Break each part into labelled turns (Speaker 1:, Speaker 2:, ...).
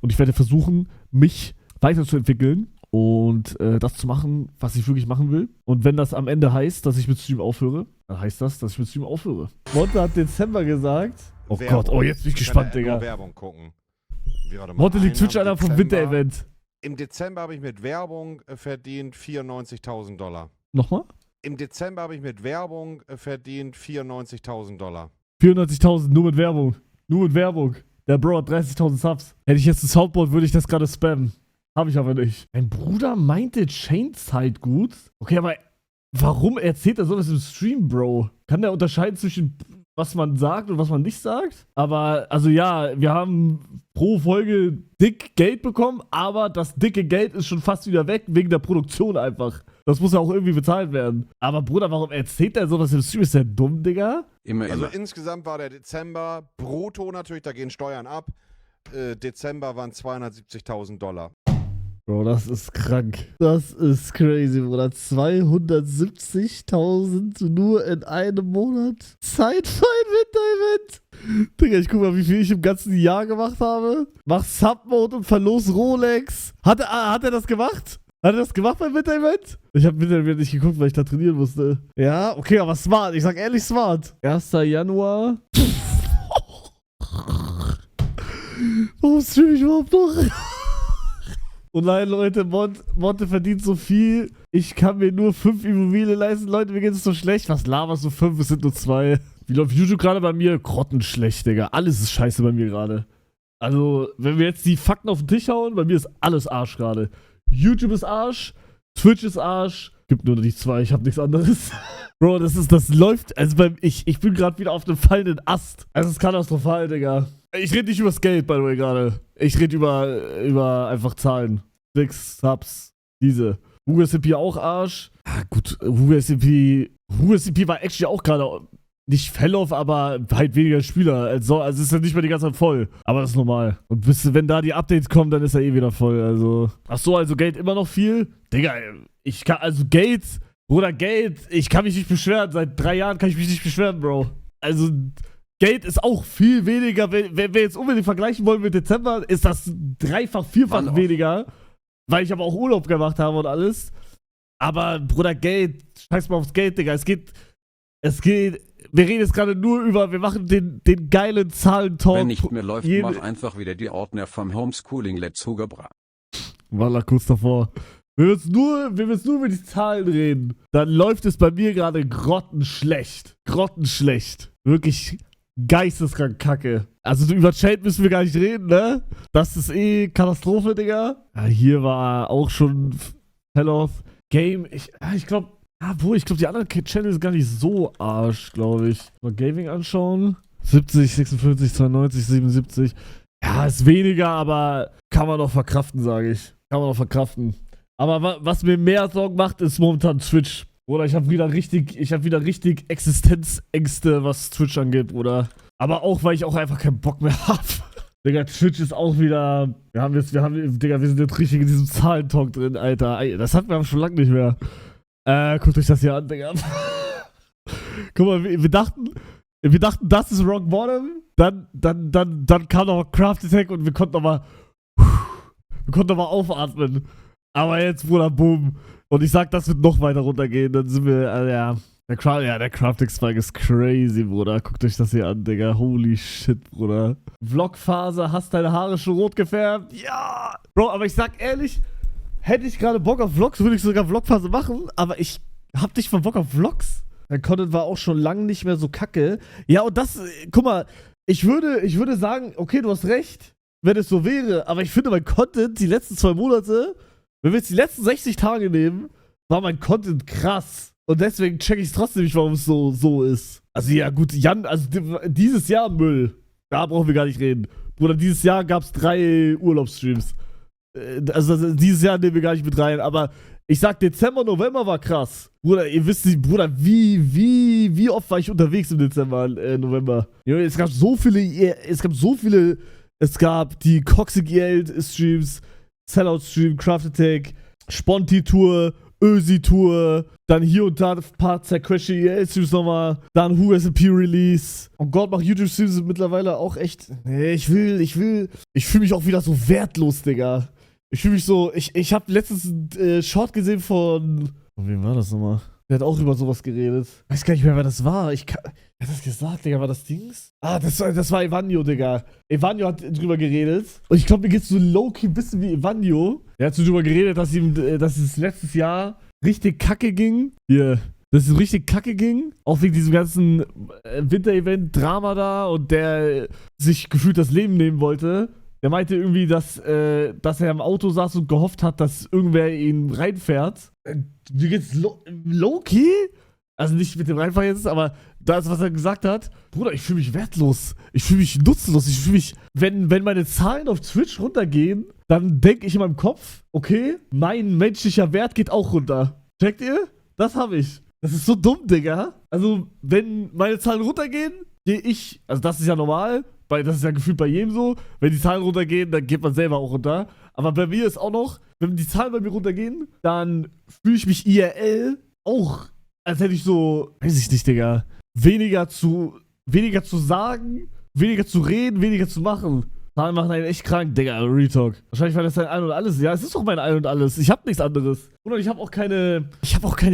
Speaker 1: Und ich werde versuchen, mich weiterzuentwickeln und das zu machen, was ich wirklich machen will. Und wenn das am Ende heißt, dass ich mit Stream aufhöre, dann heißt das, dass ich mit Stream aufhöre. Monte hat Dezember gesagt. Oh
Speaker 2: Werbung.
Speaker 1: Gott, oh, jetzt bin ich gespannt,
Speaker 2: Digga.
Speaker 1: Digga.
Speaker 2: Werbung gucken.
Speaker 1: Monte liegt Twitch einer vom Winter-Event.
Speaker 2: Im Dezember habe ich mit Werbung verdient $94.000.
Speaker 1: Nochmal?
Speaker 2: Im Dezember habe ich mit Werbung verdient $94.000.
Speaker 1: 94.000, nur mit Werbung. Nur mit Werbung. Der Bro hat 30.000 Subs. Hätte ich jetzt ein Soundboard, würde ich das gerade spammen. Habe ich aber nicht. Mein Bruder meinte, Chain zahlt gut. Okay, aber warum erzählt er sowas im Stream, Bro? Kann der unterscheiden zwischen was man sagt und was man nicht sagt? Aber, also ja, wir haben pro Folge dick Geld bekommen, aber das dicke Geld ist schon fast wieder weg, wegen der Produktion einfach. Das muss ja auch irgendwie bezahlt werden. Aber Bruder, warum erzählt er sowas im Stream? Ist der dumm, Digga?
Speaker 2: Also insgesamt war der Dezember brutto natürlich, da gehen Steuern ab. Dezember waren $270.000.
Speaker 1: Bro, das ist krank. Das ist crazy, Bruder. 270.000 nur in einem Monat. Zeit für ein Winter-Event. Digga, ich guck mal, wie viel ich im ganzen Jahr gemacht habe. Mach Submode und verlos Rolex. Hat er das gemacht? Hat er das gemacht beim Winter-Event? Ich habe Winter-Event nicht geguckt, weil ich da trainieren musste. Ja, okay, aber smart. Ich sag ehrlich smart. 1. Januar. Warum stream ich überhaupt noch? Und nein, Leute, Monte verdient so viel. Ich kann mir nur 5 Immobilien leisten. Leute, mir geht es so schlecht. Was laberst du? 5, es sind nur 2. Wie läuft YouTube gerade bei mir? Grottenschlecht, Digga. Alles ist scheiße bei mir gerade. Also, wenn wir jetzt die Fakten auf den Tisch hauen, bei mir ist alles Arsch gerade. YouTube ist Arsch, Twitch ist Arsch. Gibt nur die 2, ich hab nichts anderes. Bro, das läuft, also ich bin gerade wieder auf einem fallenden Ast. Es ist katastrophal, Digga. Ich rede nicht über das Geld, by the way, gerade. Ich rede über einfach Zahlen. 6 Subs, diese. WSMP auch Arsch. Ah, gut, WSMP war actually auch gerade nicht Fell-Off, aber halt weniger Spieler. Also es ist ja nicht mehr die ganze Zeit voll. Aber das ist normal. Und wenn da die Updates kommen, dann ist er eh wieder voll. Also. Ach so, also Geld immer noch viel? Digga, Geld, Bruder, Geld, ich kann mich nicht beschweren. Seit 3 Jahren kann ich mich nicht beschweren, Bro. Also, Geld ist auch viel weniger. Wenn wir jetzt unbedingt vergleichen wollen mit Dezember, ist das 3-fach, 4-fach weniger. Weil ich aber auch Urlaub gemacht habe und alles. Aber, Bruder, Geld, scheiß mal aufs Geld, Digga. Es geht, wir reden jetzt gerade nur über, wir machen den geilen Zahlentalk.
Speaker 3: Wenn nicht mehr läuft, mach einfach wieder die Ordner vom Homeschooling Let's Hugebra.
Speaker 1: Wallah, kurz davor. Wenn wir jetzt nur über die Zahlen reden, dann läuft es bei mir gerade grottenschlecht. Grottenschlecht. Wirklich geisteskrank Kacke. Also über Chat müssen wir gar nicht reden, ne? Das ist eh Katastrophe, Digga. Ja, hier war auch schon Hell-Off. Game, ich glaube, die anderen Channels sind gar nicht so arsch, glaube ich. Mal Gaming anschauen. 70, 46, 92, 77. Ja, ist weniger, aber kann man noch verkraften, sage ich. Kann man noch verkraften. Aber was mir mehr Sorgen macht, ist momentan Twitch. Oder ich habe wieder richtig Existenzängste, was Twitch angeht, Bruder. Aber auch, weil ich auch einfach keinen Bock mehr habe. Digga, Twitch ist auch wieder. Wir sind jetzt richtig in diesem Zahlentalk drin, Alter. Das hatten wir schon lange nicht mehr. Guckt euch das hier an, Digga. Guck mal, wir dachten, das ist Rock Bottom. Dann kam noch Craft Attack und wir konnten noch mal aufatmen. Aber jetzt, Bruder, boom. Und ich sag, das wird noch weiter runtergehen. Dann sind wir, der Crafting-Spike ist crazy, Bruder. Guckt euch das hier an, Digga. Holy shit, Bruder. Vlogphase, hast deine Haare schon rot gefärbt? Ja! Bro, aber ich sag ehrlich, hätte ich gerade Bock auf Vlogs, würde ich sogar Vlogphase machen. Aber ich hab nicht mal Bock auf Vlogs. Mein Content war auch schon lange nicht mehr so kacke. Ja, und das, guck mal, ich würde sagen, okay, du hast recht, wenn es so wäre. Aber ich finde, mein Content die letzten 2 Monate, wenn wir jetzt die letzten 60 Tage nehmen, war mein Content krass. Und deswegen check ich es trotzdem nicht, warum es so ist. Also ja, gut, dieses Jahr Müll. Da brauchen wir gar nicht reden. Bruder, dieses Jahr gab es 3 Urlaubsstreams. Also dieses Jahr nehmen wir gar nicht mit rein. Aber ich sag, Dezember, November war krass. Bruder, ihr wisst nicht, Bruder, wie oft war ich unterwegs im Dezember, November? Ja, es gab die Coxic Yeld Streams, Sellout Stream, Craft Attack, Sponti Tour, Ösi-Tour, dann hier und da ein paar zerquetschte EL-Streams nochmal, dann Who SMP Release. Und Gott macht YouTube-Streams sind mittlerweile auch echt. Nee, ich fühle mich auch wieder so wertlos, Digga. Ich fühle mich so, ich habe letztens einen Short gesehen von wem war das nochmal? Der hat auch über sowas geredet. Weiß gar nicht mehr, wer das war. Wer hat das gesagt, Digga? War das Dings? Ah, das war Evanio, Digga. Evanio hat drüber geredet. Und ich glaube, mir geht's so low-key ein bisschen wie Evanio. Der hat so drüber geredet, dass es letztes Jahr richtig kacke ging. Hier. Dass es richtig kacke ging. Auch wegen diesem ganzen Winter-Event-Drama da und der sich gefühlt das Leben nehmen wollte. Der meinte irgendwie, dass er im Auto saß und gehofft hat, dass irgendwer ihn reinfährt. Mir geht's low-key? Also nicht mit dem Reinfahren jetzt, aber das, was er gesagt hat. Bruder, ich fühle mich wertlos. Ich fühle mich nutzlos. Ich fühle mich, wenn meine Zahlen auf Twitch runtergehen, dann denke ich in meinem Kopf, okay, mein menschlicher Wert geht auch runter. Checkt ihr? Das habe ich. Das ist so dumm, Digga. Also, wenn meine Zahlen runtergehen, gehe ich, also das ist ja normal, das ist ja gefühlt bei jedem so, wenn die Zahlen runtergehen, dann geht man selber auch runter. Aber bei mir ist auch noch, wenn die Zahlen bei mir runtergehen, dann fühle ich mich IRL auch, als hätte ich so, weiß ich nicht, Digga, weniger zu sagen, weniger zu reden, weniger zu machen. Zahlen machen einen echt krank, Digga, Real Talk. Wahrscheinlich war das dein Ein und Alles. Ja, es ist doch mein Ein und Alles. Ich hab nichts anderes. Und ich habe auch keine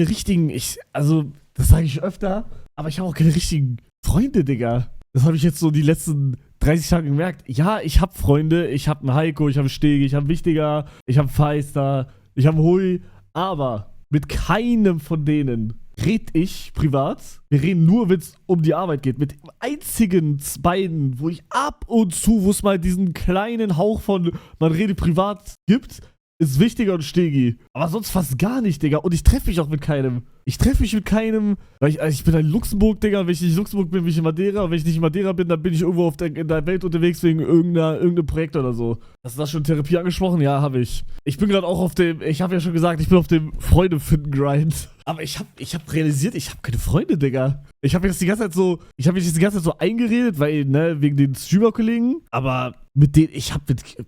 Speaker 1: richtigen, also, das sage ich öfter, aber ich habe auch keine richtigen Freunde, Digga. Das habe ich jetzt so die letzten 30 Tage gemerkt. Ja, ich habe Freunde. Ich habe einen Heiko, ich habe einen Stegi, ich habe einen Wichtiger, ich habe einen Feister, ich habe einen Hui. Aber mit keinem von denen rede ich privat. Wir reden nur, wenn es um die Arbeit geht. Mit dem einzigen beiden, wo ich ab und zu, wo es mal diesen kleinen Hauch von man redet privat gibt, ist Wichtiger und Stegi. Aber sonst fast gar nicht, Digga. Und ich treffe mich auch mit keinem. Ich treffe mich mit keinem, weil ich bin in Luxemburg, Digga. Und wenn ich nicht in Luxemburg bin, bin ich in Madeira. Und wenn ich nicht in Madeira bin, dann bin ich irgendwo in der Welt unterwegs wegen irgendeinem Projekt oder so. Hast du das schon Therapie angesprochen? Ja, habe ich. Ich bin gerade auch auf dem, ich habe ja schon gesagt, ich bin auf dem Freunde-Finden-Grind. Aber ich hab realisiert, ich habe keine Freunde, Digga. Ich habe mich die ganze Zeit so eingeredet, weil, ne, wegen den Streamer-Kollegen. Aber mit denen,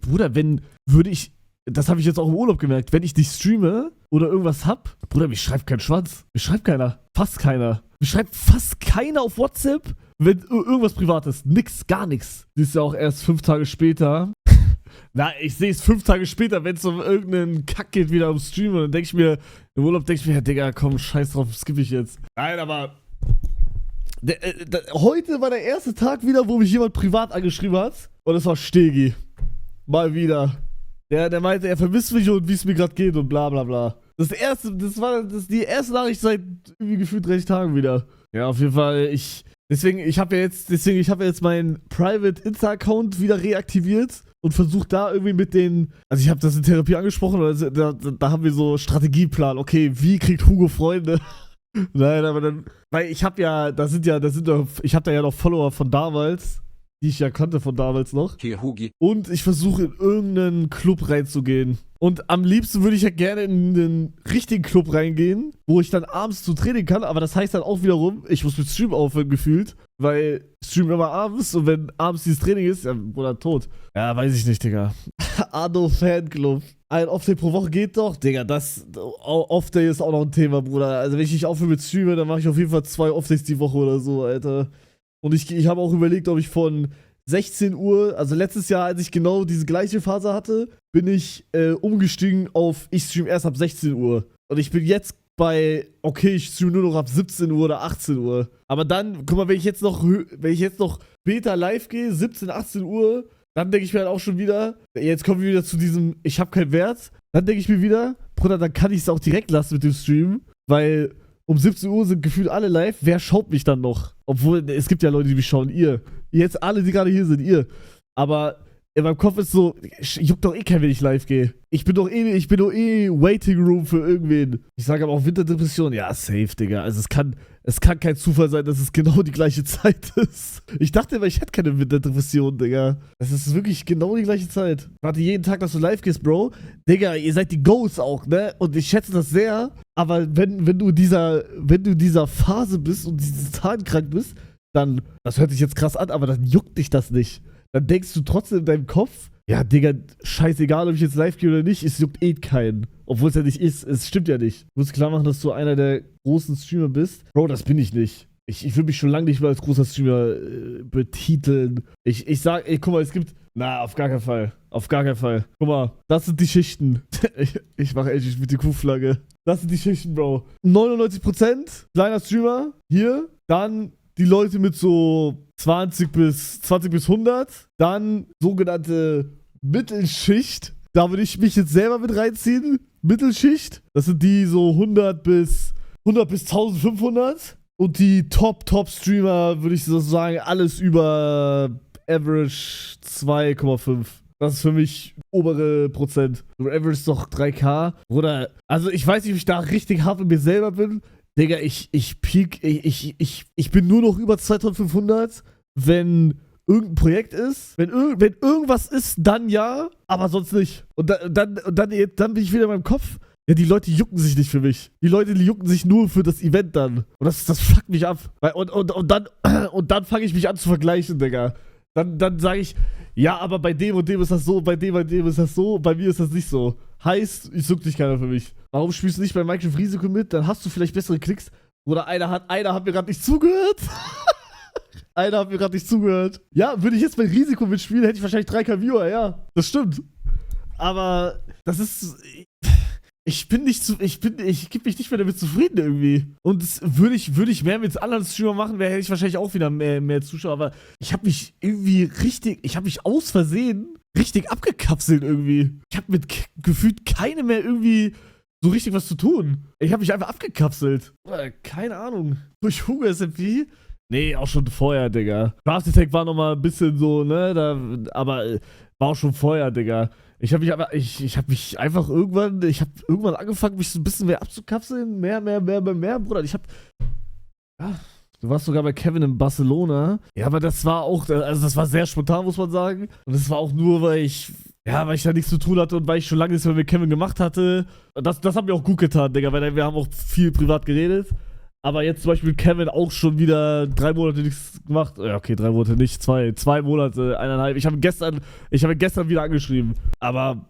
Speaker 1: Bruder, das habe ich jetzt auch im Urlaub gemerkt. Wenn ich nicht streame oder irgendwas hab, Bruder, mich schreibt kein Schwanz. Mich schreibt keiner. Fast keiner. Mich schreibt fast keiner auf WhatsApp, wenn irgendwas Privates. Nix, gar nichts. Das ist ja auch erst 5 Tage später. Na, ich sehe es 5 Tage später, wenn es um irgendeinen Kack geht, wieder am Stream. Und dann denke ich mir, im Urlaub denke ich mir, ja, Digga, komm, scheiß drauf, skippe ich jetzt. Nein, aber heute war der erste Tag wieder, wo mich jemand privat angeschrieben hat. Und es war Stegi. Mal wieder. Der meinte, er vermisst mich und wie es mir gerade geht und bla bla bla. Das ist die erste Nachricht seit irgendwie gefühlt 30 Tagen wieder. Ja, auf jeden Fall, deswegen, ich habe ja jetzt meinen Private Insta-Account wieder reaktiviert und versucht da irgendwie mit den, also ich habe das in Therapie angesprochen, also da haben wir so Strategieplan, okay, wie kriegt Hugo Freunde? Nein, aber dann, weil ich habe ich habe da ja noch Follower von damals, die ich ja kannte von damals noch.
Speaker 3: Hier, Hugi.
Speaker 1: Und ich versuche in irgendeinen Club reinzugehen. Und am liebsten würde ich ja gerne in einen richtigen Club reingehen, wo ich dann abends zu Training kann, aber das heißt dann auch wiederum, ich muss mit Stream aufhören gefühlt, weil ich stream immer abends und wenn abends dieses Training ist, ja, oder tot. Ja, weiß ich nicht, Digga. Arno Fanclub. Ein Off-Day pro Woche geht doch, Digga, das Off-Day ist auch noch ein Thema, Bruder. Also wenn ich nicht aufhöre mit Streamen, dann mache ich auf jeden Fall 2 Off-Days die Woche oder so, Alter. Und ich habe auch überlegt, ob ich von 16 Uhr, also letztes Jahr, als ich genau diese gleiche Phase hatte, bin ich umgestiegen auf, ich stream erst ab 16 Uhr. Und ich bin jetzt bei, okay, ich stream nur noch ab 17 Uhr oder 18 Uhr. Aber dann, guck mal, wenn ich jetzt noch später live gehe, 17, 18 Uhr, dann denke ich mir halt auch schon wieder, jetzt kommen wir wieder zu diesem, ich habe keinen Wert. Dann denke ich mir wieder, Bruder, dann kann ich es auch direkt lassen mit dem Stream, weil um 17 Uhr sind gefühlt alle live. Wer schaut mich dann noch? Obwohl, es gibt ja Leute, die mich schauen. Ihr. Jetzt alle, die gerade hier sind. Ihr. Aber in meinem Kopf ist so, juckt doch eh kein, wenn ich live gehe. Ich bin doch eh Waiting Room für irgendwen. Ich sage aber auch Winterdepression. Ja, safe, Digga. Also es kann kein Zufall sein, dass es genau die gleiche Zeit ist. Ich dachte immer, ich hätte keine Winterdepression, Digga. Es ist wirklich genau die gleiche Zeit. Warte jeden Tag, dass du live gehst, Bro. Digga, ihr seid die Goats auch, ne? Und ich schätze das sehr. Aber wenn du in dieser Phase bist und dieses zahnkrank bist, dann, das hört sich jetzt krass an, aber dann juckt dich das nicht. Dann denkst du trotzdem in deinem Kopf, ja, Digga, scheißegal, ob ich jetzt live gehe oder nicht, es juckt eh keinen. Obwohl es ja nicht ist, es stimmt ja nicht. Du musst klar machen, dass du einer der großen Streamer bist. Bro, das bin ich nicht. Ich würde mich schon lange nicht mehr als großer Streamer betiteln. Ich sag, ey, guck mal, es gibt... Na, auf gar keinen Fall. Auf gar keinen Fall. Guck mal, das sind die Schichten. Ich mache endlich mit der Kuhflagge. Das sind die Schichten, Bro. 99% kleiner Streamer. Hier. Dann die Leute mit so 20 bis 100. Dann sogenannte Mittelschicht. Da würde ich mich jetzt selber mit reinziehen. Mittelschicht. Das sind die so 100 bis 1500. Und die Top-Streamer, würde ich so sagen, alles über Average 2,5. Das ist für mich obere Prozent. Average ist doch 3K. Oder, also ich weiß nicht, ob ich da richtig hart mit mir selber bin. Digga, ich bin nur noch über 2500, wenn irgendein Projekt ist. Wenn irgendwas ist, dann ja, aber sonst nicht. Und dann bin ich wieder in meinem Kopf. Ja, die Leute jucken sich nicht für mich. Die Leute, die jucken sich nur für das Event dann. Und das fuckt mich ab. Und dann fange ich mich an zu vergleichen, Digga. Dann sage ich, ja, aber bei dem und dem ist das so, bei dem ist das so, bei mir ist das nicht so. Heißt, ich juckt dich keiner für mich. Warum spielst du nicht bei Minecraft Risiko mit? Dann hast du vielleicht bessere Klicks. Oder einer hat mir gerade nicht zugehört. Einer hat mir gerade nicht zugehört. Ja, würde ich jetzt bei Risiko mitspielen, hätte ich wahrscheinlich 3K Viewer, ja. Das stimmt. Aber das ist... Ich gebe mich nicht mehr damit zufrieden irgendwie. Und das würde ich mehr mit anderen Streamern machen, hätte ich wahrscheinlich auch wieder mehr Zuschauer. Aber ich habe mich aus Versehen richtig abgekapselt irgendwie. Ich habe mit gefühlt keinem mehr irgendwie so richtig was zu tun. Ich habe mich einfach abgekapselt. Keine Ahnung. Durch Hugo SMP? Nee, auch schon vorher, Digga. Craft Attack war nochmal ein bisschen so, ne, aber war auch schon vorher, Digga. Ich habe irgendwann angefangen, mich so ein bisschen mehr abzukapseln. Mehr, Bruder. Du warst sogar bei Kevin in Barcelona. Ja, aber das war auch, also das war sehr spontan, muss man sagen. Und das war auch nur, weil ich da nichts zu tun hatte und weil ich schon lange nichts mehr mit Kevin gemacht hatte. Das hat mir auch gut getan, Digga, weil wir haben auch viel privat geredet. Aber jetzt zum Beispiel mit Kevin auch schon wieder 3 Monate nichts gemacht. Ja, okay, 3 Monate nicht, 2 Monate, 1,5. Ich habe ihn gestern wieder angeschrieben. Aber,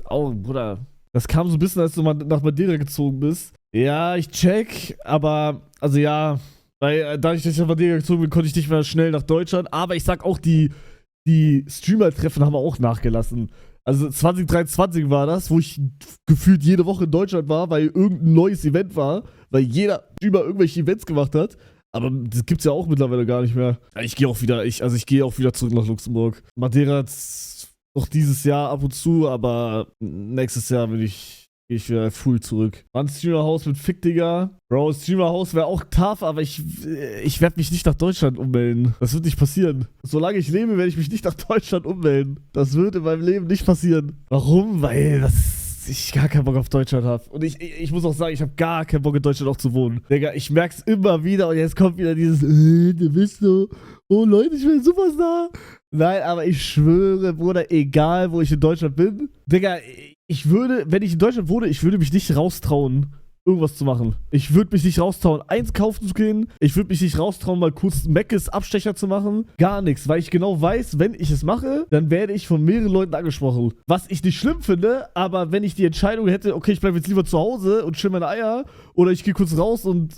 Speaker 1: Bruder, das kam so ein bisschen, als du mal nach Madeira gezogen bist. Ja, ich check, aber, also ja, weil dadurch, dass ich nach Madeira gezogen bin, konnte ich nicht mehr schnell nach Deutschland. Aber ich sag auch, die Streamer-Treffen haben auch nachgelassen. Also 2023 war das, wo ich gefühlt jede Woche in Deutschland war, weil irgendein neues Event war, weil jeder Streamer irgendwelche Events gemacht hat. Aber das gibt's ja auch mittlerweile gar nicht mehr. Ich gehe auch wieder zurück nach Luxemburg. Madeira hat's noch dieses Jahr ab und zu, aber nächstes Jahr gehe ich wieder full zurück. War ein Streamerhaus mit Fick, Digga. Bro, Streamerhaus wäre auch tough, aber ich werde mich nicht nach Deutschland ummelden. Das wird nicht passieren. Solange ich lebe, werde ich mich nicht nach Deutschland ummelden. Das wird in meinem Leben nicht passieren. Warum? Weil ich gar keinen Bock auf Deutschland habe. Und ich muss auch sagen, ich habe gar keinen Bock in Deutschland auch zu wohnen. Digga, ich merk's immer wieder und jetzt kommt wieder dieses, du bist so, oh Leute, ich bin Superstar. Nein, aber ich schwöre, Bruder, egal wo ich in Deutschland bin, Digga, wenn ich in Deutschland wohne, ich würde mich nicht raustrauen, irgendwas zu machen. Ich würde mich nicht raustrauen, eins kaufen zu gehen. Ich würde mich nicht raustrauen, mal kurz Meckes Abstecher zu machen. Gar nichts, weil ich genau weiß, wenn ich es mache, dann werde ich von mehreren Leuten angesprochen. Was ich nicht schlimm finde, aber wenn ich die Entscheidung hätte, okay, ich bleibe jetzt lieber zu Hause und chill meine Eier, oder ich gehe kurz raus und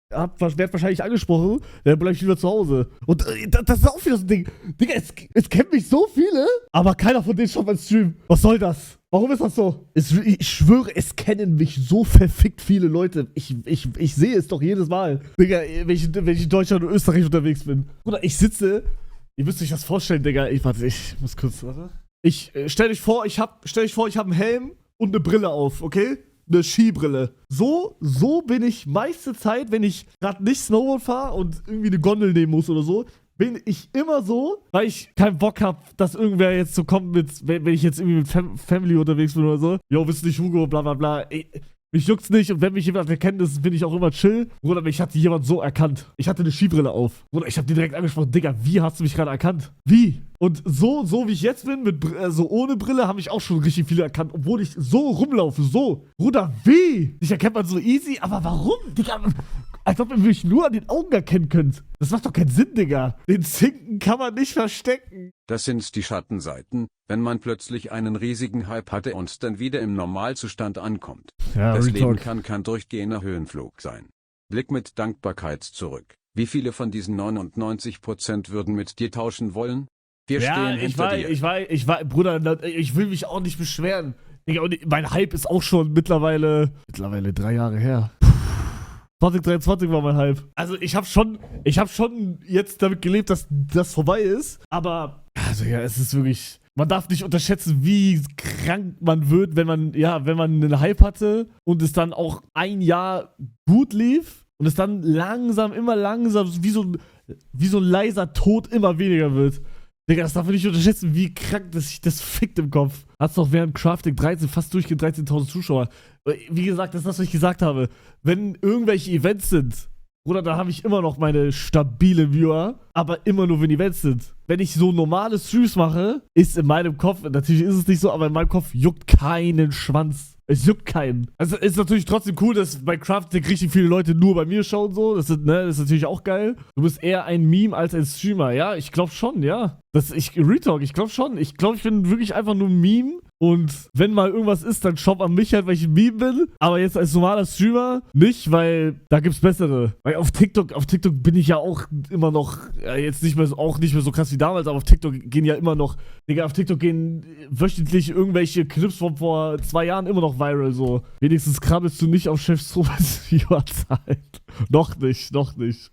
Speaker 1: werd wahrscheinlich angesprochen, dann bleibe ich lieber zu Hause. Und das ist auch wieder so ein Ding. Digga, es kennen mich so viele, aber keiner von denen schaut meinen Stream. Was soll das? Warum ist das so? Ich schwöre, es kennen mich so verfickt viele Leute. Ich sehe es doch jedes Mal. Digga, wenn ich in Deutschland und Österreich unterwegs bin. Oder ich sitze, ihr müsst euch das vorstellen, Digga. Ich muss kurz, warte. Stell dich vor, ich habe einen Helm und eine Brille auf, okay? Eine Skibrille. So bin ich meiste Zeit, wenn ich gerade nicht Snowboard fahre und irgendwie eine Gondel nehmen muss oder so, bin ich immer so, weil ich keinen Bock habe, dass irgendwer jetzt so kommt wenn ich jetzt irgendwie mit Family unterwegs bin oder so. Jo, bist du nicht Hugo, bla bla bla. Mich juckt's nicht und wenn mich jemand erkennt, bin ich auch immer chill. Bruder, mich hat jemand so erkannt. Ich hatte eine Skibrille auf. Bruder, ich hab die direkt angesprochen. Digga, wie hast du mich gerade erkannt? Wie? Und so wie ich jetzt bin, so ohne Brille, haben mich auch schon richtig viele erkannt, obwohl ich so rumlaufe. So. Bruder, wie? Dich erkennt man so easy, aber warum? Digga, Als ob ihr mich nur an den Augen erkennen könnt. Das macht doch keinen Sinn, Digga. Den Zinken kann man nicht verstecken.
Speaker 3: Das sind die Schattenseiten, wenn man plötzlich einen riesigen Hype hatte und dann wieder im Normalzustand ankommt.
Speaker 1: Ja,
Speaker 3: Das Leben kann kein durchgehender Höhenflug sein. Blick mit Dankbarkeit zurück. Wie viele von diesen 99% würden mit dir tauschen wollen? Wir stehen hinter dir.
Speaker 1: Ich weiß, Bruder, ich will mich auch nicht beschweren. Digga, und mein Hype ist auch schon mittlerweile 3 Jahre her. 2023 war mein Hype. Also ich habe schon jetzt damit gelebt, dass das vorbei ist. Aber, also ja, es ist wirklich, man darf nicht unterschätzen, wie krank man wird, wenn man einen Hype hatte und es dann auch ein Jahr gut lief und es dann immer langsam, wie so ein leiser Tod immer weniger wird. Digga, das darf man nicht unterschätzen, wie krank das fickt im Kopf. Hat's doch während Crafting 13 fast durchgehend 13.000 Zuschauer. Wie gesagt, das ist das, was ich gesagt habe. Wenn irgendwelche Events sind, Bruder, da habe ich immer noch meine stabile Viewer, aber immer nur, wenn Events sind. Wenn ich so normale Streams mache, ist in meinem Kopf, natürlich ist es nicht so, aber in meinem Kopf juckt keinen Schwanz. Es juckt keinen. Also ist natürlich trotzdem cool, dass bei Crafting richtig viele Leute nur bei mir schauen, so. Das ist natürlich auch geil. Du bist eher ein Meme als ein Streamer. Ja, ich glaube schon, ja. Retalk, ich glaube schon. Ich glaube, ich bin wirklich einfach nur ein Meme. Und wenn mal irgendwas ist, dann schaut man mich halt, weil ich ein Meme bin. Aber jetzt als normaler Streamer nicht, weil da gibt's bessere. Weil auf TikTok bin ich ja auch immer noch, ja, jetzt nicht mehr so krass wie damals, aber auf TikTok gehen ja immer noch, Digga, auf TikTok gehen wöchentlich irgendwelche Clips von vor 2 Jahren immer noch viral, so. Wenigstens krabbelst du nicht auf Chefs Viewerzeit. Noch nicht.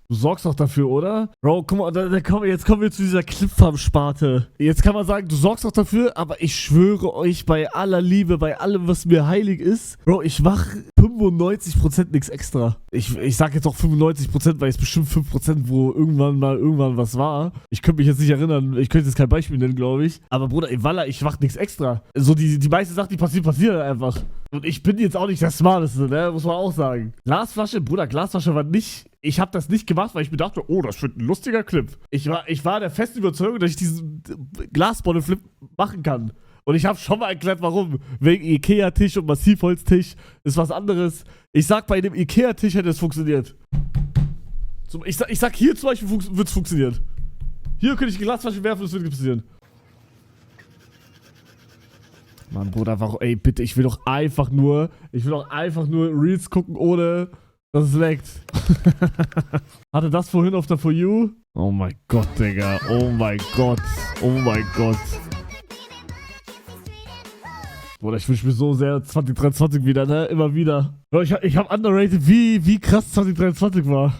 Speaker 1: Du sorgst doch dafür, oder? Bro, guck mal, jetzt kommen wir zu dieser Clipfarm-Sparte. Jetzt kann man sagen, du sorgst doch dafür, aber ich schwöre euch bei aller Liebe, bei allem, was mir heilig ist, Bro, ich mach 95% nichts extra. Ich sag jetzt auch 95%, weil es bestimmt 5%, wo irgendwann was war. Ich könnte mich jetzt nicht erinnern, ich könnte jetzt kein Beispiel nennen, glaube ich. Aber Bruder, Wallah, ich mach nichts extra. So die meisten Sachen, die passieren einfach. Und ich bin jetzt auch nicht der Smarteste, ne? Muss man auch sagen. Glasflasche war nicht. Ich habe das nicht gemacht, weil ich mir dachte, oh, das wird ein lustiger Clip. Ich war der festen Überzeugung, dass ich diesen Glasbottle-Flip machen kann. Und ich habe schon mal erklärt, warum. Wegen Ikea-Tisch und Massivholztisch ist was anderes. Ich sag, bei dem Ikea-Tisch hätte es funktioniert. Ich sag, hier zum Beispiel wird es funktionieren. Hier könnte ich die Glasflasche werfen, das würde passieren. Mann, Bruder, warum, ey, bitte, ich will doch einfach nur Reels gucken, ohne dass es leckt. Hatte das vorhin auf der For You? Oh mein Gott, Digga. Oh mein Gott. Bruder, ich wünsche mir so sehr 2023 wieder, ne? Immer wieder. Ich hab underrated, wie krass 2023 war.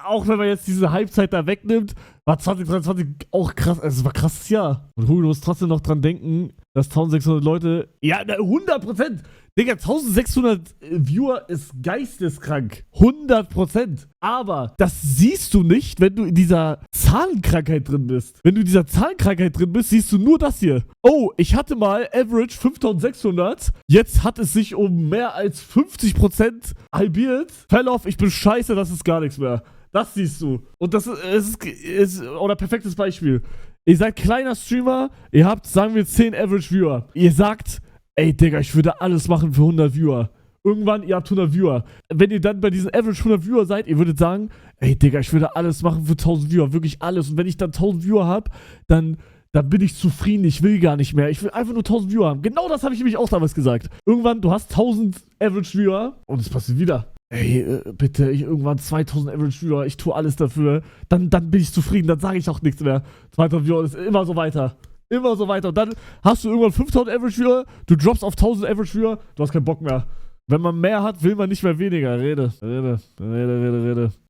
Speaker 1: Auch wenn man jetzt diese Halbzeit da wegnimmt, war 2023 auch krass. Also es war ein krasses Jahr. Und Hugo, du musst trotzdem noch dran denken, dass 1600 Leute. Ja, 100%! Digga, 1600 Viewer ist geisteskrank. 100%. Aber das siehst du nicht, wenn du in dieser Zahlenkrankheit drin bist. Wenn du in dieser Zahlenkrankheit drin bist, siehst du nur das hier. Oh, ich hatte mal Average 5600. Jetzt hat es sich um mehr als 50% halbiert. Fell-off, ich bin scheiße, das ist gar nichts mehr. Das siehst du. Und das ist oder perfektes Beispiel. Ihr seid kleiner Streamer, ihr habt, sagen wir, 10 Average Viewer. Ihr sagt, ey, Digga, ich würde alles machen für 100 Viewer. Irgendwann, ihr habt 100 Viewer. Wenn ihr dann bei diesen Average 100 Viewer seid, ihr würdet sagen, ey, Digga, ich würde alles machen für 1000 Viewer. Wirklich alles. Und wenn ich dann 1000 Viewer habe, dann bin ich zufrieden. Ich will gar nicht mehr. Ich will einfach nur 1000 Viewer haben. Genau das habe ich nämlich auch damals gesagt. Irgendwann, du hast 1000 Average Viewer und es passiert wieder. Ey, bitte, irgendwann 2000 Average Viewer, ich tue alles dafür. Dann bin ich zufrieden, dann sage ich auch nichts mehr. 2000 Viewer, ist immer so weiter. Immer so weiter. Und dann hast du irgendwann 5000 Average Viewer, du droppst auf 1000 Average Viewer, du hast keinen Bock mehr. Wenn man mehr hat, will man nicht mehr weniger. Rede.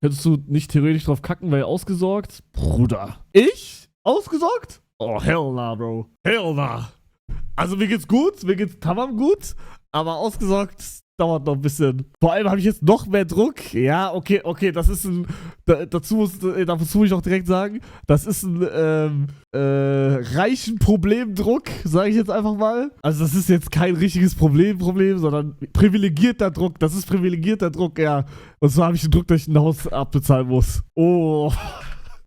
Speaker 1: Könntest du nicht theoretisch drauf kacken, weil ausgesorgt? Bruder. Ich? Ausgesorgt? Oh, hell nah, Bro. Hell nah. Also mir geht's gut, mir geht's tamam gut, aber ausgesorgt dauert noch ein bisschen. Vor allem habe ich jetzt noch mehr Druck. Ja, okay, das ist ein. Dazu muss ich auch direkt sagen, das ist ein reichen Problemdruck, sage ich jetzt einfach mal. Also das ist jetzt kein richtiges Problem, sondern privilegierter Druck. Das ist privilegierter Druck, ja. Und zwar habe ich den Druck, dass ich ein Haus abbezahlen muss. Oh.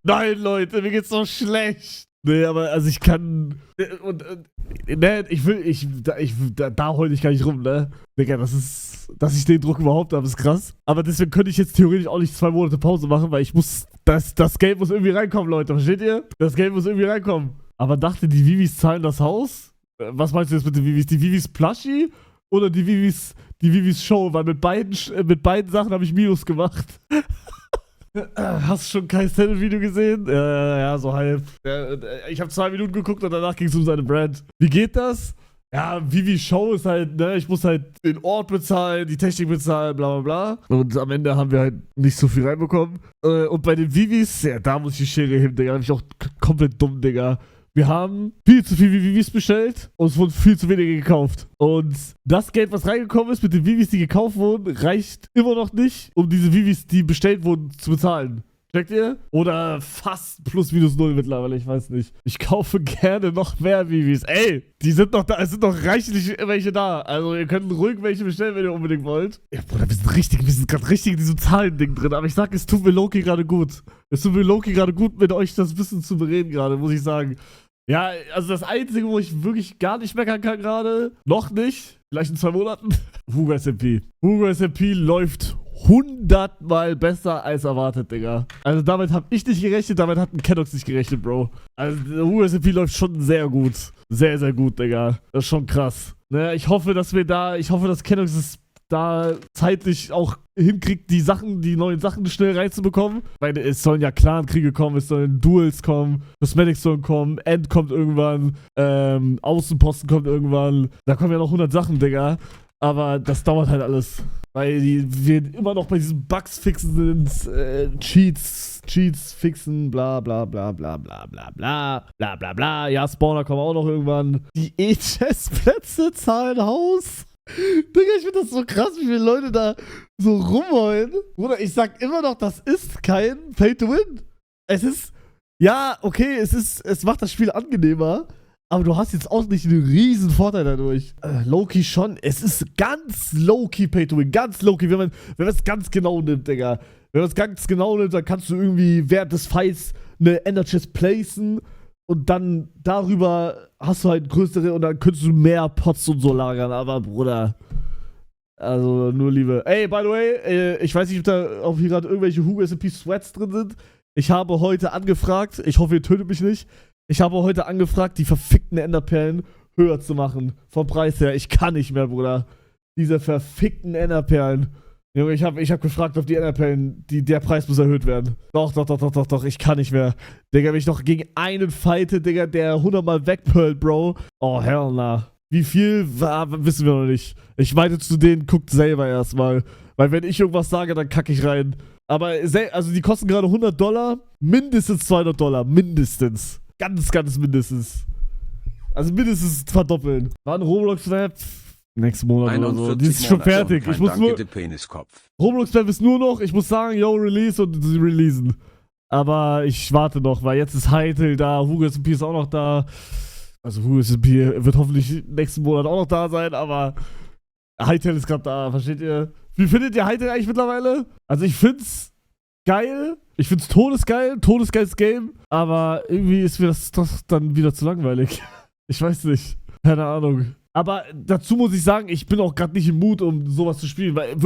Speaker 1: Nein, Leute, mir geht's so schlecht. Nee, aber also ich kann. Ne, da heul ich gar nicht rum, ne? Digga, dass ich den Druck überhaupt habe, ist krass. Aber deswegen könnte ich jetzt theoretisch auch nicht 2 Monate Pause machen, weil ich muss. Das Geld muss irgendwie reinkommen, Leute. Versteht ihr? Das Geld muss irgendwie reinkommen. Aber dachte, die Vivis zahlen das Haus? Was meinst du jetzt mit den Vivis? Die Vivis Plushie oder die Vivis Show? Weil mit beiden Sachen habe ich Minus gemacht. Hast du schon kein Stand-Video gesehen? Ja, so halb. Ich habe 2 Minuten geguckt und danach ging es um seine Brand. Wie geht das? Ja, Vivi Show ist halt, ne, ich muss halt den Ort bezahlen, die Technik bezahlen, bla bla bla. Und am Ende haben wir halt nicht so viel reinbekommen. Und bei den Vivis, ja, da muss ich die Schere heben, Digga. Da bin ich auch komplett dumm, Digga. Wir haben viel zu viel Vivis bestellt und es wurden viel zu wenige gekauft. Und das Geld, was reingekommen ist mit den Vivis, die gekauft wurden, reicht immer noch nicht, um diese Vivis, die bestellt wurden, zu bezahlen. Checkt ihr? Oder fast plus minus 0 mittlerweile, ich weiß nicht. Ich kaufe gerne noch mehr Vivis. Ey, die sind noch da, es sind noch reichlich welche da. Also ihr könnt ruhig welche bestellen, wenn ihr unbedingt wollt. Ja, Bruder, wir sind gerade richtig in diesem Zahlending drin. Aber ich sag, es tut mir Loki gerade gut. Es tut mir Loki gerade gut, mit euch das Wissen zu bereden gerade, muss ich sagen. Ja, also das Einzige, wo ich wirklich gar nicht meckern kann gerade, noch nicht, vielleicht in 2 Monaten, Hugo SMP. Hugo SMP läuft 100-mal besser als erwartet, Digga. Also damit habe ich nicht gerechnet, damit hat ein Kennox nicht gerechnet, Bro. Also Hugo SMP läuft schon sehr gut. Sehr, sehr gut, Digga. Das ist schon krass. Ne, ich hoffe, dass Kennox es da zeitlich auch hinkriegt, die neuen Sachen schnell reinzubekommen. Weil es sollen ja Clan-Kriege kommen, es sollen Duels kommen, Cosmetics sollen kommen, End kommt irgendwann, Außenposten kommt irgendwann. Da kommen ja noch 100 Sachen, Digga. Aber das dauert halt alles. Weil wir immer noch bei diesen Bugs fixen sind, Cheats fixen, bla bla bla bla bla bla bla bla bla bla. Ja, Spawner kommen auch noch irgendwann. Die E-Chess-Plätze zahlen Haus. Digga, ich finde das so krass, wie viele Leute da so rumheulen. Bruder, ich sag immer noch, das ist kein Pay-to-Win. Es ist, ja, okay, es macht das Spiel angenehmer, aber du hast jetzt auch nicht einen riesen Vorteil dadurch. Low-Key schon, es ist ganz Low-Key Pay-to-Win, ganz Low-Key, wenn man es ganz genau nimmt, Digga. Wenn man es ganz genau nimmt, dann kannst du irgendwie während des Fights eine Ender-Chest placen und dann darüber hast du halt größere und dann könntest du mehr Pots und so lagern. Aber Bruder, also nur Liebe. Ey, by the way, ich weiß nicht, ob hier gerade irgendwelche Hugo SMP Sweats drin sind. Ich habe heute angefragt, ich hoffe, ihr tötet mich nicht. Ich habe heute angefragt, die verfickten Enderperlen höher zu machen. Vom Preis her. Ich kann nicht mehr, Bruder. Diese verfickten Enderperlen. Junge, ich hab gefragt, ob die Enderperlen, der Preis muss erhöht werden. Doch, ich kann nicht mehr. Digga, wenn ich noch gegen einen fighte, Digga, der 100-mal wegpearlt, Bro. Oh, hell nah. Wie viel, wissen wir noch nicht. Ich meinte zu denen, guckt selber erstmal. Weil wenn ich irgendwas sage, dann kacke ich rein. Aber, also die kosten gerade $100, mindestens $200, mindestens. Ganz, ganz mindestens. Also mindestens verdoppeln. War ein Roblox-Snap. Nächsten Monat oder so. Die ist schon fertig. Ich muss nur. Roblox-Snap ist nur noch, ich muss sagen, yo, release und sie releasen. Aber ich warte noch, weil jetzt ist Hytale da, Hugo SMP ist auch noch da. Also Hugo SMP wird hoffentlich nächsten Monat auch noch da sein, aber Hytale ist gerade da, versteht ihr? Wie findet ihr Hytale eigentlich mittlerweile? Also ich find's geil. Ich find's todesgeiles Game, aber irgendwie ist mir das doch dann wieder zu langweilig. Ich weiß nicht. Keine Ahnung. Aber dazu muss ich sagen, ich bin auch gerade nicht im Mut, um sowas zu spielen. Weil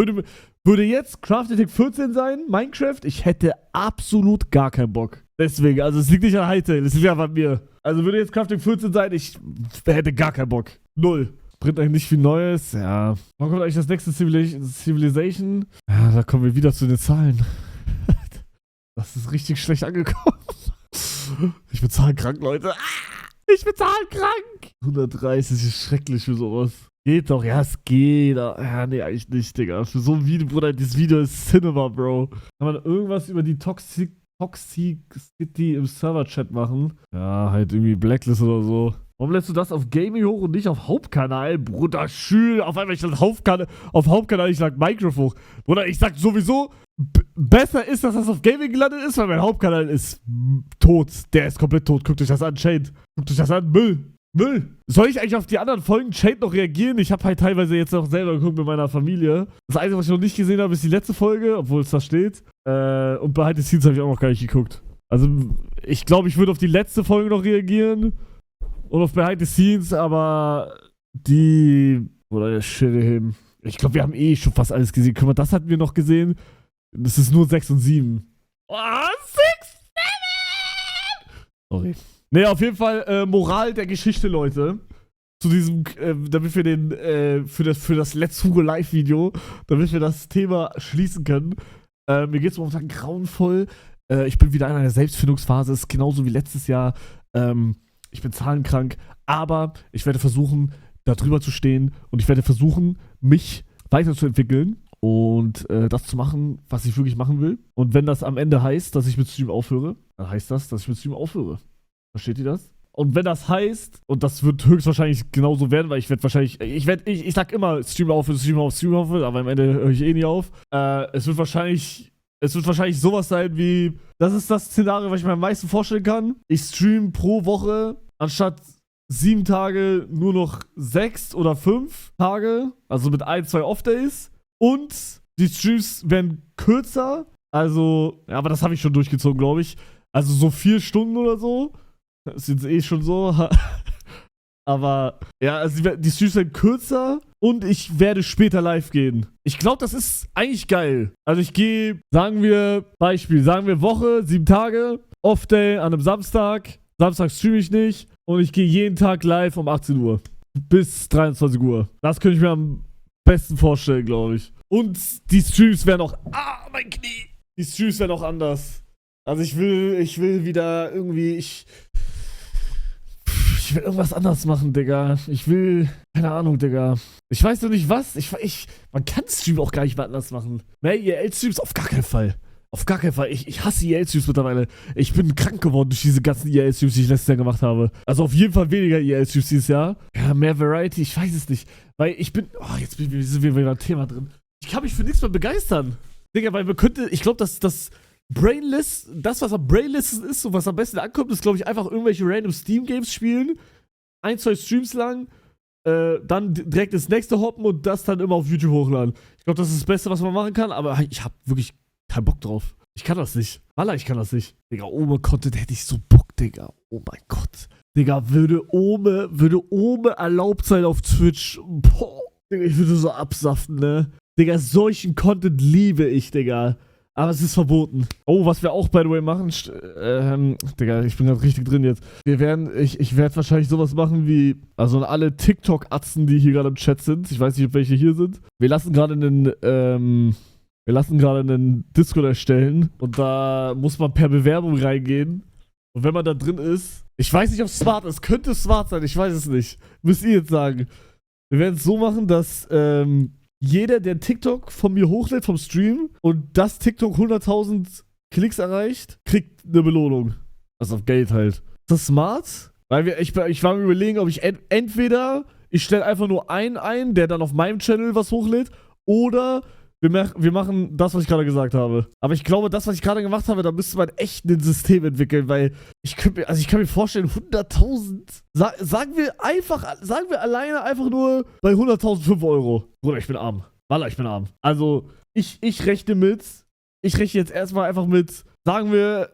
Speaker 1: würde jetzt Craft Attack 14 sein, Minecraft, ich hätte absolut gar keinen Bock. Deswegen, also es liegt nicht an Hytale, es liegt einfach an mir. Also würde jetzt Craft Attack 14 sein, ich hätte gar keinen Bock. Null. Bringt eigentlich nicht viel Neues, ja. Wann kommt eigentlich das nächste Civilization? Ja, da kommen wir wieder zu den Zahlen. Das ist richtig schlecht angekommen. Ich bin zahlenkrank, Leute. Ich bin zahlenkrank. 130 ist schrecklich für sowas. Geht doch, ja, es geht. Ja, nee, eigentlich nicht, Digga. Für so ein Video, Bruder, dieses Video ist Cinema, Bro. Kann man irgendwas über die Toxicity im Server-Chat machen? Ja, halt irgendwie Blacklist oder so. Warum lässt du das auf Gaming hoch und nicht auf Hauptkanal? Bruder, schön. Auf einmal, ich lade auf Hauptkanal, ich sag Minecraft hoch. Bruder, ich sag sowieso, besser ist, dass das auf Gaming gelandet ist, weil mein Hauptkanal ist tot. Der ist komplett tot. Guckt euch das an, Shade. Guckt euch das an, Müll. Soll ich eigentlich auf die anderen Folgen Shade noch reagieren? Ich habe halt teilweise jetzt noch selber geguckt mit meiner Familie. Das Einzige, was ich noch nicht gesehen habe, ist die letzte Folge, obwohl es da steht. Und Behind the Scenes habe ich auch noch gar nicht geguckt. Also, ich glaube, ich würde auf die letzte Folge noch reagieren und auf Behind the Scenes, aber die... Oder der Schirrhim. Ich glaube, wir haben eh schon fast alles gesehen. Guck mal, das hatten wir noch gesehen. Das ist nur 6 und 7. Oh, 6, 7! Sorry. Nee, auf jeden Fall Moral der Geschichte, Leute. Zu diesem, damit wir den, für das Let's Hugo Live-Video, damit wir das Thema schließen können. Mir geht's momentan grauenvoll. Ich bin wieder in einer Selbstfindungsphase. Ist genauso wie letztes Jahr. Ich bin zahlenkrank. Aber ich werde versuchen, da drüber zu stehen. Und ich werde versuchen, mich weiterzuentwickeln. Und das zu machen, was ich wirklich machen will. Und wenn das am Ende heißt, dass ich mit Stream aufhöre, dann heißt das, dass ich mit Stream aufhöre. Versteht ihr das? Und wenn das heißt, und das wird höchstwahrscheinlich genauso werden, weil ich werde wahrscheinlich, ich sag immer Stream auf, aber am Ende höre ich eh nie auf. Es wird wahrscheinlich sowas sein wie, das ist das Szenario, was ich mir am meisten vorstellen kann. Ich stream pro Woche anstatt 7 Tage nur noch 6 oder 5 Tage, also mit 1, 2 Off-Days. Und die Streams werden kürzer, also, ja, aber das habe ich schon durchgezogen, glaube ich. Also so 4 Stunden oder so. Das ist jetzt eh schon so. Aber ja, also die Streams werden kürzer und ich werde später live gehen. Ich glaube, das ist eigentlich geil. Also ich gehe, sagen wir Woche, 7 Tage, Off-Day an einem Samstag. Samstag streame ich nicht und ich gehe jeden Tag live um 18 Uhr bis 23 Uhr. Das könnte ich mir am besten vorstellen, glaube ich. Und die Streams werden auch... Ah, mein Knie! Die Streams werden auch anders. Also ich will wieder irgendwie... Ich will irgendwas anderes machen, Digga. Ich will... Keine Ahnung, Digga. Ich weiß noch nicht was. Man kann Stream auch gar nicht mehr anders machen. Ne, EL-Streams auf gar keinen Fall. Auf gar keinen Fall. Ich hasse EL-Streams mittlerweile. Ich bin krank geworden durch diese ganzen EL-Streams, die ich letztes Jahr gemacht habe. Also auf jeden Fall weniger EL-Streams dieses Jahr. Ja, mehr Variety, ich weiß es nicht. Weil ich bin... Oh, jetzt sind wir wieder im Thema drin. Ich kann mich für nichts mehr begeistern. Digga, weil man könnte... Ich glaube, dass das Brainless... Das, was am Brainless ist und was am besten ankommt, ist, glaube ich, einfach irgendwelche random Steam-Games spielen. 1, 2 Streams lang. Dann direkt ins nächste hoppen und das dann immer auf YouTube hochladen. Ich glaube, das ist das Beste, was man machen kann, aber ich habe wirklich keinen Bock drauf. Ich kann das nicht. Wallah, ich kann das nicht. Digga, Ome-Content hätte ich so Bock, Digga. Oh mein Gott. Digga, würde Ome erlaubt sein auf Twitch. Boah. Digga, ich würde so absaften, ne? Digga, solchen Content liebe ich, Digga. Aber es ist verboten. Oh, was wir auch, by the way, machen, Digga, ich bin gerade richtig drin jetzt. Ich werde wahrscheinlich sowas machen wie, also an alle TikTok-Atzen, die hier gerade im Chat sind. Ich weiß nicht, ob welche hier sind. Wir lassen gerade einen Discord erstellen und da muss man per Bewerbung reingehen. Und wenn man da drin ist, ich weiß nicht, ob es smart ist, könnte smart sein, ich weiß es nicht. Müsst ihr jetzt sagen. Wir werden es so machen, dass jeder, der TikTok von mir hochlädt vom Stream und das TikTok 100.000 Klicks erreicht, kriegt eine Belohnung. Also auf Geld halt. Ist das smart? Weil ich war mir überlegen, ob ich entweder ich stelle einfach nur einen ein, der dann auf meinem Channel was hochlädt, oder wir machen das, was ich gerade gesagt habe. Aber ich glaube, das, was ich gerade gemacht habe, da müsste man echt ein System entwickeln, weil ich kann mir vorstellen, 100.000, sagen wir alleine einfach nur bei 100.000 5 Euro. Bruder, ich bin arm. Wallah, ich bin arm. Also, ich rechne jetzt erstmal einfach mit, sagen wir,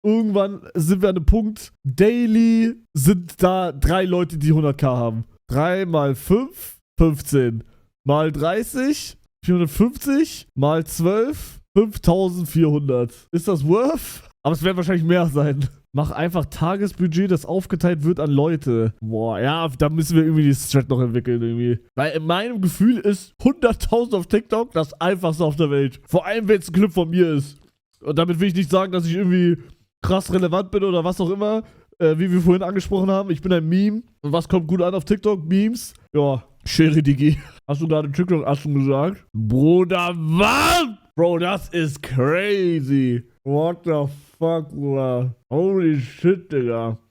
Speaker 1: irgendwann sind wir an einem Punkt, daily sind da 3 Leute, die 100.000 haben. 3 mal 5, 15. Mal 30, 450 mal 12, 5400. Ist das worth? Aber es werden wahrscheinlich mehr sein. Mach einfach Tagesbudget, das aufgeteilt wird an Leute. Boah, ja, da müssen wir irgendwie die Strat noch entwickeln irgendwie. Weil in meinem Gefühl ist 100.000 auf TikTok das einfachste auf der Welt. Vor allem, wenn es ein Clip von mir ist. Und damit will ich nicht sagen, dass ich irgendwie krass relevant bin oder was auch immer. Wie wir vorhin angesprochen haben, ich bin ein Meme. Und was kommt gut an auf TikTok? Memes. Ja, Sherry Digi. Hast du gerade TikTok-Aschen gesagt? Bruder, was? Bro, das ist crazy. What the fuck, Bruder? Holy shit, Digga.